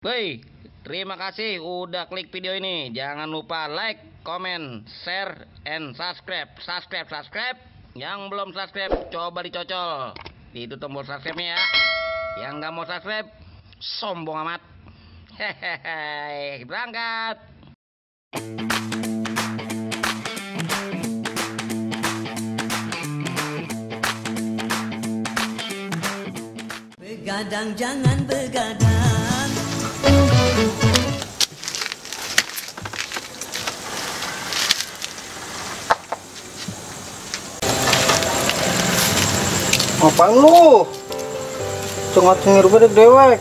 Woi, terima kasih udah klik video ini. Jangan lupa like, comment, share, and subscribe. Subscribe. Yang belum subscribe, coba dicocol. Itu tombol subscribe-nya ya. Yang nggak mau subscribe, sombong amat. Hehehe, berangkat. Begadang jangan begadang. Apaan lu? Cengok-cengir gue dewek.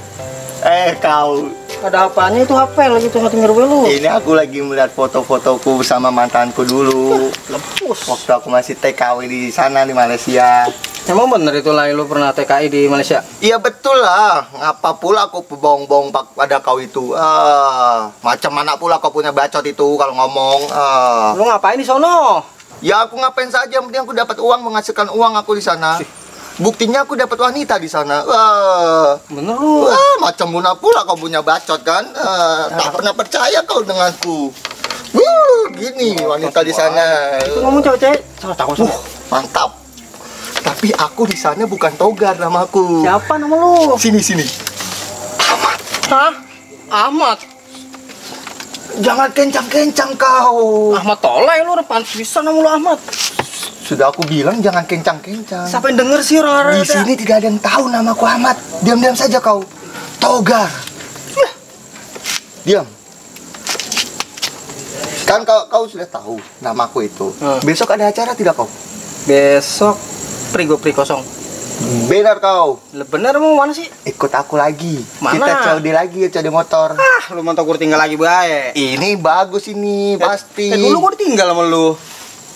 Kau. Ada apanya itu HP lagi cengok-cengir gue lu? Ini aku lagi melihat foto-fotoku bersama mantanku dulu. Lepus. Waktu aku masih TKW di sana di Malaysia. Emang bener itu lah lu pernah TKI di Malaysia? Iya betul lah. Ngapa pula aku bohong-bohong pada kau itu? Macam mana pula kau punya bacot itu kalau ngomong? Lu ngapain di sono? Ya aku ngapain saja, yang penting aku dapat uang, menghasilkan uang aku di sana. Buktinya aku dapat wanita di sana. Bener lu? Macam mana pula kau punya bacot kan? Tak pernah percaya kau denganku. Gini wanita di sana. Itu ngomong cewek-cewek. Mantap. Tapi aku di sana bukan Togar namaku. Siapa nama lu? Sini. Ahmad. Hah? Ahmad? Jangan kencang-kencang kau. Ahmad toleh lu, depan bisa nama lu Ahmad. Sudah aku bilang jangan kencang-kencang. Siapa yang denger sih orang-orang? Di sini tidak ada yang tahu namaku Ahmad. Diam-diam saja kau. Togar. Diam. Kan kau sudah tahu namaku itu. Besok ada acara tidak kau? Besok Pri kosong. Benar kau. Bener mau mana sih? Ikut aku lagi. Mana? Kita COD lagi, COD motor. Lu motor gue tinggal lagi bae. Ini bagus ini, pasti. Dulu gue ditinggal sama lu.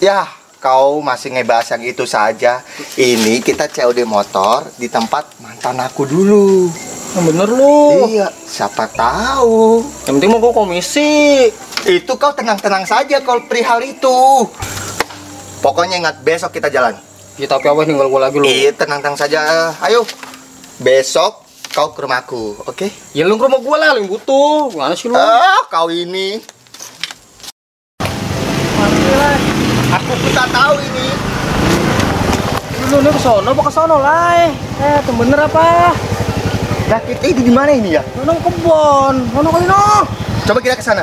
Ya, kau masih ngebahas yang itu saja. Ini kita COD motor di tempat mantan aku dulu. Bener lu. Iya, siapa tahu. Yang penting mau gue komisi. Itu kau tenang-tenang saja kalau perihal itu. Pokoknya ingat, besok kita jalan. Ya tapi apa tinggal gue lagi lu. Iya, tenang-tenang saja. Ayo, besok kau ke rumahku, oke? Ya lu ke rumah gue lah, yang butuh. Gimana sih lu? Kau ini. Aku pun tak tahu ini. Lu nih kesono apa kesono lah? Itu bener apa? Nah, kita ini di mana ini ya? Nong kebon, nong kali no. Coba kita ke sana.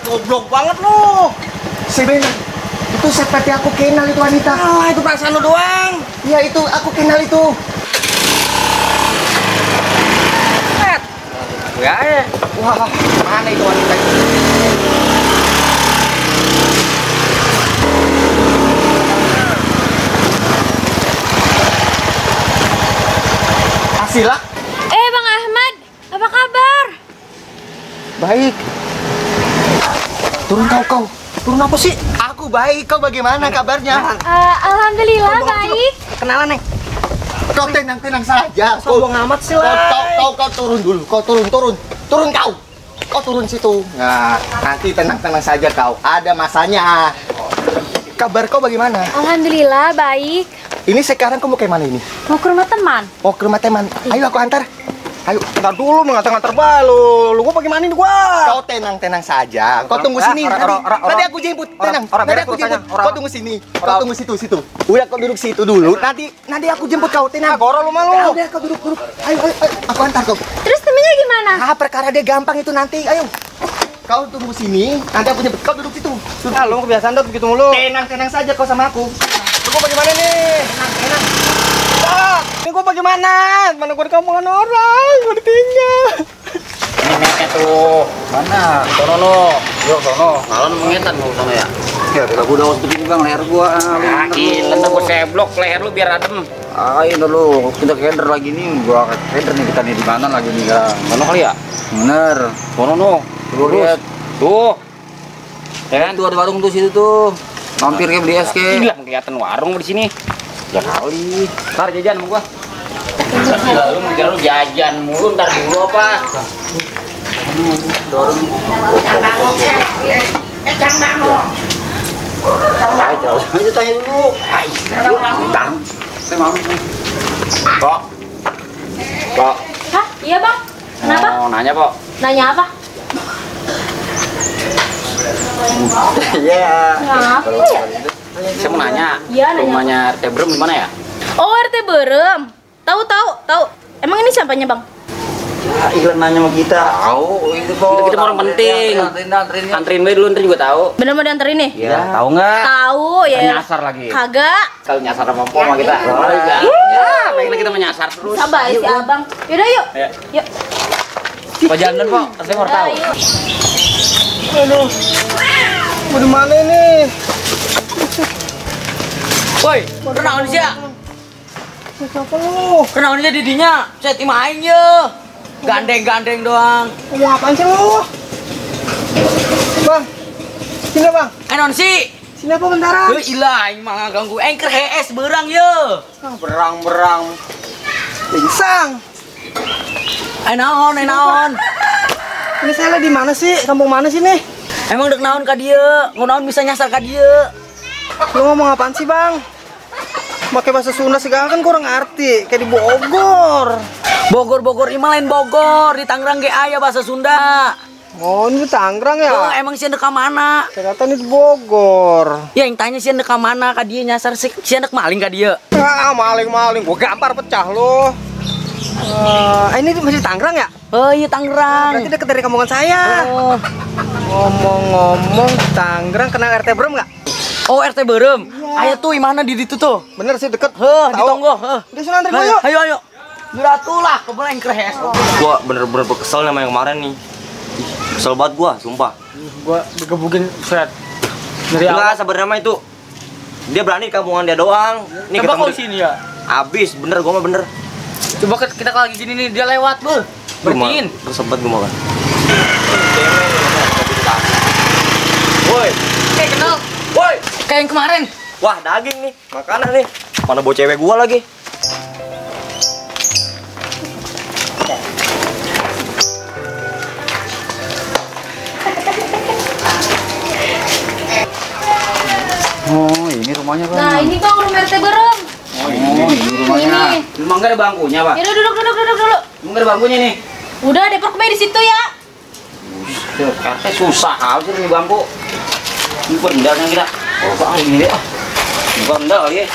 Goblok banget lu. Sebenarnya itu seperti aku kenal itu wanita. Itu perasaan lu doang. Iya, itu aku kenal itu. Ya. Wah, mana itu wanita itu? Asila? Bang Ahmad, apa kabar? Baik. Turun kau. Turun apa sih? Aku baik, kau bagaimana kabarnya? Alhamdulillah baik. Kenalan nih. Kau tenang-tenang saja. Sombong amat sih lah. Kau turun dulu. Kau turun kau. Kau turun situ. Nah, nanti tenang-tenang saja kau. Ada masanya. Kabar kau bagaimana? Alhamdulillah baik. Ini sekarang kau mau ke mana ini? Mau ke rumah teman. Mau ke rumah teman. Ayo aku antar. Ayo. Bentar dulu mengantar-ngantar balu. Lu gua bagaimana ini gua? Kau tenang-tenang saja. Kau tunggu sini. Nanti aku jemput. Tenang. Nanti aku jemput. Kau tunggu sini. Kau tunggu situ. Udah kau duduk situ dulu. Nanti aku jemput kau. Tenang. Goro lu malu. Udah kau duduk. Ayo. Aku antar kau. Terus temennya gimana? Perkara dia gampang itu nanti. Ayo. Kau tunggu sini. Nanti aku jemput. Kau duduk situ. Lu kebiasaan dong begitu mulu. Tenang saja kau sama aku. Lu gua bagaimana nih? Tenang. Ini gua bagaimana? Mana gua di kampungan orang, gua ditinggal. Neneknya tuh. Mana? Sono lo. Yuk sono. Ngalon mengetan lo sono ya. Ya, udah gua udah seperti bang leher gua. Gila, ntar gue seblok leher lu biar adem. Ini dulu, kita keder lagi nih, gua keder nih kita nih di mana lagi nih ya? Sono kali ya? Bener. Sono no. Lu lihat. Tuh. Ya kan? Tuh ada warung tuh situ tuh. Mampir kayak beli es ke. Gila, kelihatan warung di sini. Ya kali. Ntar jajan sama gua. Gila, lu mengira lu jajan mulu, ntar dulu apa? Dorong. Ayo tanya dulu. Bentar. Pok. Pok. Hah? Iya bang. Kenapa? Mau nanya, Pok. Nanya apa? Iya. Kenapa ya? Saya mau nanya. Iya, nanya Rumahnya RT Brem di mana ya? Oh RT Berem. Tahu. Emang ini siapanya bang? Iklan nanya sama kita. Tahu itu kok. Kita orang penting. Anterin. Anterin gue dulu, ntar juga tahu. Bener mau dianterin nih? Iya, tahu nggak? Tahu ya. Nyasar lagi. Kagak. Kalau nyasar sama Pok sama kita. Iya. Ya, baiklah kita menyasar terus. Sabar si abang. Yaudah yuk. Ayo. Yuk. Pak jalan, Pok. Saya mau tahu. Yuk. Aduh. Mau di mana ini? Woi, kenaon sih ya? Siapa lu? Kenaon sih didinya? Saya timain ya. Gandeng-gandeng doang. Ngomong apaan sih lu? Bang. Sini bang. Kenaon sih? Sini apa bentaran? Heuh ilah aing mah ganggu engker HS beurang ye. Berang-berang. Pingsang. Naon. Ini saya di mana sih? Kampung mana sih nih? Emang dek naon ka dieu? Naon bisa nyasar ka dieu? Lu ngomong apaan sih bang? Pakai bahasa Sunda segala kan kurang arti. Kayak di Bogor. Bogor imah lain Bogor, di Tangerang ge aya bahasa Sunda. Oh ini di Tangerang ya? Oh, emang sieun ka mana? Saya kata ini di Bogor. Ya yang tanya sieun ka mana ka dieu nyasar sieun maling ka dieu. Ah maling-maling. Gua gampar pecah lo. Ini masih di Tangerang ya? Oh iya Tangerang. Berarti deket dari kampungan saya. Oh. Ngomong-ngomong Tangerang kenal RT Brem nggak? Oh RT Berem. Aya tuh imana di ditu tuh. Bener sih deket. Heuh, di Tahu. tonggo, heuh. Udah sana antri gua yuk. Ayo. Juratu lah, kebelah engker HS. Gua bener-bener kesel sama yang kemarin nih. Ih, kesel banget gua, sumpah. Gua digebukin set. Dari Enggak, sebenarnya mah itu dia berani di kampungan dia doang. Nih Coba ketemu kau sini ya. Abis, bener gua mah bener. Coba kita lagi gini nih, dia lewat, Bu. Bertiin. Terus sempat gua makan. Woi, kayak kenal. Woi, kayak yang kemarin. Wah, daging nih, makanan nih. Mana bawa cewek gua lagi. Oh, ini rumahnya, Bang. Nah ini bang rumah RT Berem. Oh, ini rumahnya. Ini. Emang nggak ada bangkunya, Pak? Yaudah duduk dulu. Emang nggak ada bangkunya nih? Udah depok kembali di situ ya. RT susah kali sih ini bangku. Ini pendalnya kita. Oh, Bang, ini deh. Ini pendal kali ya.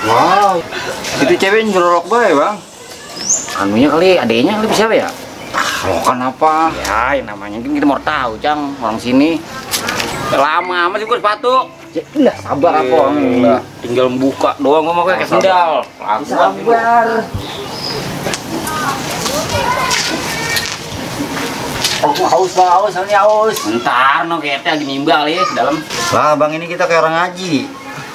Wow. Itu cewek nyerok bae, Bang. Anunya kali, adenya kali siapa ya? Lo kan apa? Ya, yang namanya kan kita mau tahu, Cang. Orang sini. Lama amat juga sepatu. Ya, udah sabar apa? Udah. Tinggal buka doang gua mau kayak sendal. Sabar. Haus, ini haus. Ntar no kita lagi nimba kali ya di dalam. Lah bang ini kita kayak orang ngaji.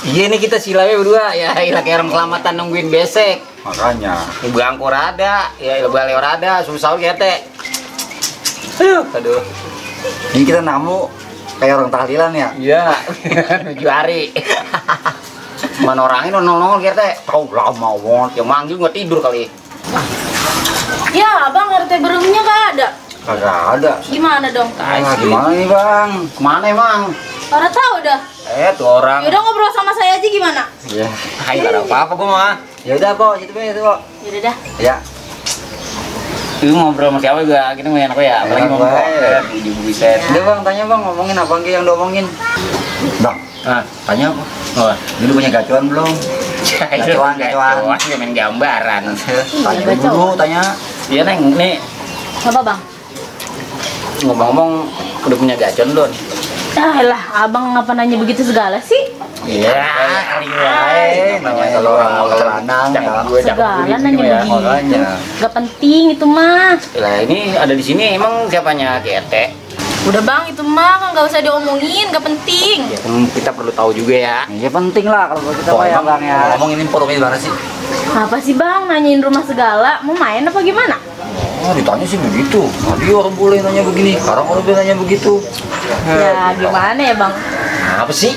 Iya nih kita silanya berdua ya, ilah kayak orang selamatan nungguin besek. Makanya. Ibu angkor ada, ya ilah balik ada, susah kita. Aduh. Ini kita namu kayak orang tahlilan ya. Iya, 7 hari. Mana orangnya nongol kita? Tahu lama banget. Yang manggil nggak tidur kali. Ya abang RT Beremnya nggak ada. Kagak ada. Gimana dong? Nah, gimana nih bang? Kemana emang? Orang tahu dah. Tuh orang. Yaudah ngobrol sama saya aja gimana? Ya. Hai, nggak ada apa-apa gua mah. Ya udah kok, situ ya itu kok. Yaudah dah. Ya. Lu ngobrol sama siapa juga, kita nggak enak ya, apalagi Enak ngomong banget. di buset. Udah bang, tanya bang, ngomongin apa yang diomongin? Bang, Ah, tanya apa? oh. Ini punya gacuan belum? Gacuan. Gacuan, main gambaran. Tanya dulu, tanya. Iya neng, nih Apa bang? ngomong-ngomong udah punya gacuan belum? Ah lah, abang ngapa nanya begitu segala sih? Iya, kali Namanya kalau orang mau lanang ya. Segala nanya ya. begini. Makanya. Gak penting itu mah. Lah ini ada di sini emang siapanya GT? Udah bang, itu mah nggak usah diomongin, gak penting. Ya kan kita perlu tahu juga ya. Ya penting lah kalau kita mah ya bang ya. Ngomongin informnya di mana sih? Apa sih bang, nanyain rumah segala? Mau main apa gimana? Oh ditanya sih begitu. Tadi orang boleh nanya begini, sekarang orang boleh nanya begitu. Ya gimana ya bang? Apa sih?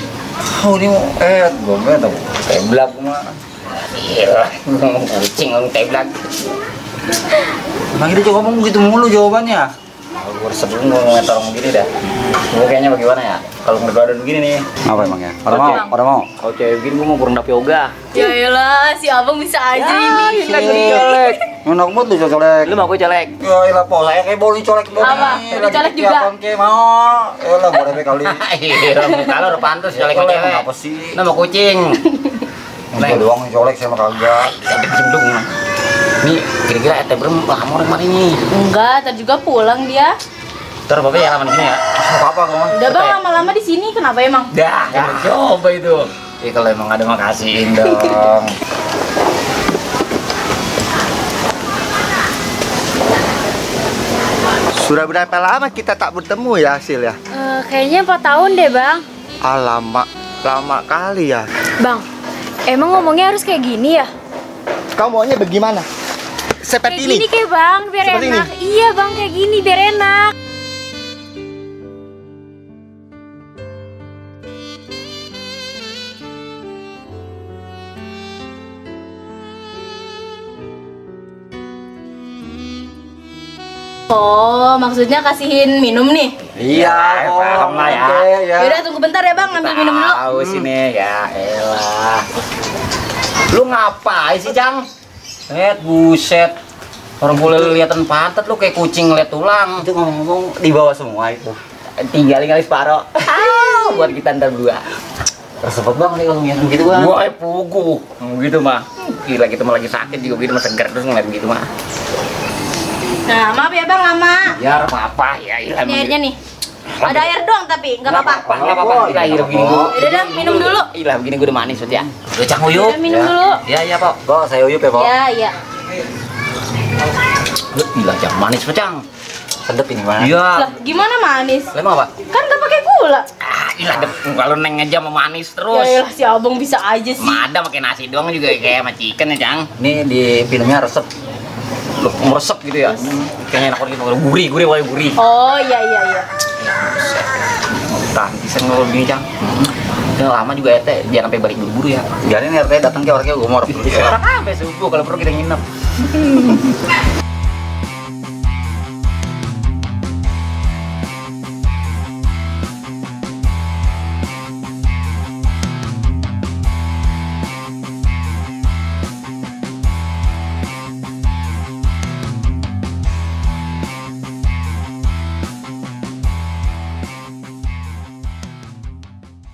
Oh ini mau gue nggak tahu. Tembak mah. Iya, ngomong kucing ngomong teblak. Nah kita coba ngomong begitu mulu jawabannya. gue resep dulu ngeliat orang begini dah. Gue kayaknya bagaimana ya? Kalau ngegadan begini nih. Apa emangnya? Orang mau? Kalau cewek begini gue mau kurang dap yoga. Ya elah, si abang bisa aja ini. Kan gue colek. Enak banget tuh colek. Lu mau gue colek? Ya elah pola kayak boleh colek banget. Apa? Lu colek juga? Kayak mau. Elah boleh kali. Iya, kalau udah pantas colek cewek. Apa sih? Nama kucing. Enggak doang colek sama kagak. Sampai kecemplung. Nih, kira-kira ete berem lama orang kemarin nih. Enggak, ntar juga pulang dia. Ntar bapak ya lama di sini ya. Apa kamu? Udah bang lama-lama di sini, kenapa emang? Dah, coba itu. Ya kalau emang ada makasihin dong. Sudah berapa lama kita tak bertemu ya, Sil ya? Kayaknya 4 tahun deh bang. Lama kali ya. Bang, emang ngomongnya harus kayak gini ya? Kau maunya bagaimana? Seperti Kayak ini? gini kayak bang, biar Seperti enak. Iya bang, kayak gini biar enak. Oh, maksudnya kasihin minum nih? Iya, paham lah ya. Yaudah tunggu bentar ya bang, ngambil minum dulu. Tahu sini ya, elah. Lu ngapain sih, Cang? Buset. Orang boleh lihatan pantat lu kayak kucing ngeliat tulang. Itu ngomong di bawah semua itu. Tinggalin kali separoh. Buat kita ntar berdua. Tersebut bang nih kalau ngeliat begitu bang. Wah, pugu. Gitu mah. Gila kita mah lagi sakit juga begitu mah segar terus ngeliat begitu mah. Nah, maaf ya bang, lama. Ya, apa-apa ya. Ini airnya nih. Ada air doang tapi, nggak apa-apa. Nggak apa-apa. Gila, air begini gua. Udah dah, minum dulu. Gila, begini gua udah manis ya. Udah Cang Uyup. Udah minum dulu. Iya, Pak. Kok saya uyup ya pak? Ya, iya. Gila, Cang. Manis, Pak, Cang. Sedep ini bang. Iya. Lah, gimana manis? Emang apa? Kan nggak pakai gula. Gila, kalau Neng aja mau manis terus. Ya elah, si abang bisa aja sih. Mada pakai nasi doang juga kayak sama chicken ya, Cang. Ini di filmnya resep. Loh, meresep gitu ya. Kayaknya enak banget gitu. Gurih, gurih. Oh, iya. Tahan bisa ngomong gini, Cang. Udah lama juga ete, jangan sampai balik buru-buru ya. Biarin RT datang ke orangnya gue mau dulu. Orang sampai subuh kalau perlu kita nginep.